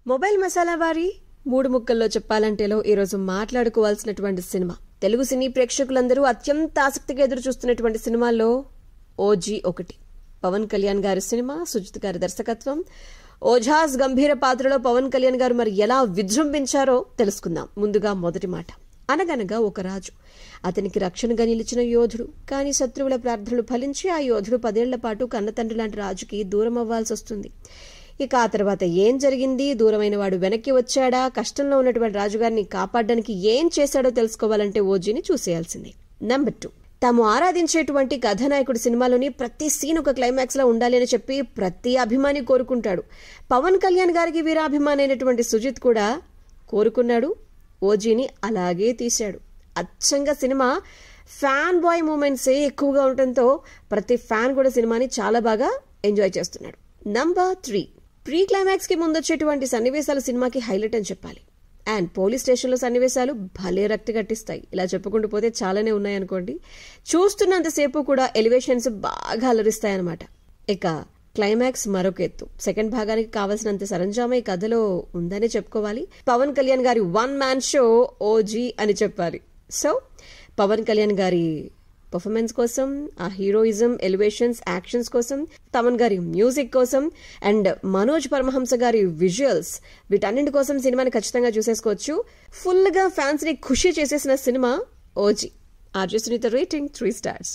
Mobile masala వారి మూడు ముక్కల్లో చెప్పాలంటేలో ఈరోజు మాట్లాడుకోవాల్సినటువంటి సినిమా తెలుగు సినీ ప్రేక్షకులందరూ అత్యంత ఆసక్తిగా ఎదురు చూస్తున్నటువంటి సినిమాల్లో ఓజీ ఒకటి. పవన్ కళ్యాణ్ గారి సినిమా, సుజిత్ గారి దర్శకత్వం. ఓజాస్ గంభీర పాత్రలో పవన్ కళ్యాణ్ గారు మరి ఎలా విజృంభించారో తెలుసుకుందాం. ముందుగా మొదటి మాట. అనగనగా ఒక రాజు, అతనికి రక్షణగా నిలిచిన యోధుడు. కానీ శత్రువుల ప్రార్థనలు ఫలించి ఆ యోధుడు 10 ఏళ్ల పాటు కన్నతండ్రి లాంటి రాజుకి దూరం అవ్వాల్సి వస్తుంది. ఇక ఆ తర్వాత ఏం జరిగింది, దూరమైన వాడు వెనక్కి వచ్చాడా, కష్టంలో ఉన్నటువంటి రాజుగారిని కాపాడడానికి ఏం చేశాడో తెలుసుకోవాలంటే ఓజీని చూసేయాల్సిందే. నెంబర్ 2, తాము ఆరాధించేటువంటి కథానాయకుడి సినిమాలోని ప్రతి సీన్ ఒక క్లైమాక్స్ లో ఉండాలి అని చెప్పి ప్రతి అభిమాని కోరుకుంటాడు. పవన్ కళ్యాణ్ గారికి వీరాభిమాని అయినటువంటి సుజిత్ కూడా కోరుకున్నాడు. ఓజీని అలాగే తీశాడు. అచ్చంగా సినిమా ఫ్యాన్ బాయ్ మూమెంట్సే ఎక్కువగా ఉండటంతో ప్రతి ఫ్యాన్ కూడా సినిమాని చాలా బాగా ఎంజాయ్ చేస్తున్నాడు. నంబర్ 3, ప్రీ క్లైమాక్స్ కి ముందొచ్చేటువంటి సన్నివేశాలు సినిమాకి హైలైట్ అని చెప్పాలి. అండ్ పోలీస్ స్టేషన్లో సన్నివేశాలు భలే రక్తి కట్టిస్తాయి. ఇలా చెప్పుకుంటూ పోతే చాలానే ఉన్నాయనుకోండి. చూస్తున్నంతసేపు కూడా ఎలివేషన్స్ బాగా అలరిస్తాయన్నమాట. ఇక క్లైమాక్స్ మరొక ఎత్తు. సెకండ్ భాగానికి కావాల్సినంత సరంజామా ఈ కథలో ఉందనే చెప్పుకోవాలి. పవన్ కళ్యాణ్ గారి 1 మ్యాన్ షో ఓజీ అని చెప్పాలి. సో పవన్ కళ్యాణ్ గారి పర్ఫార్మెన్స్ కోసం, ఆ హీరోయిజం, ఎలివేషన్స్, యాక్షన్స్ కోసం, తమన్ గారి మ్యూజిక్ కోసం అండ్ మనోజ్ పరమహంస గారి విజువల్స్, వీటన్నింటి కోసం సినిమాని ఖచ్చితంగా చూసేసుకోవచ్చు. ఫుల్ గా ఫ్యాన్స్ ని ఖుషి చేసేసిన cinema OG. RJ Sunitha rating 3 stars.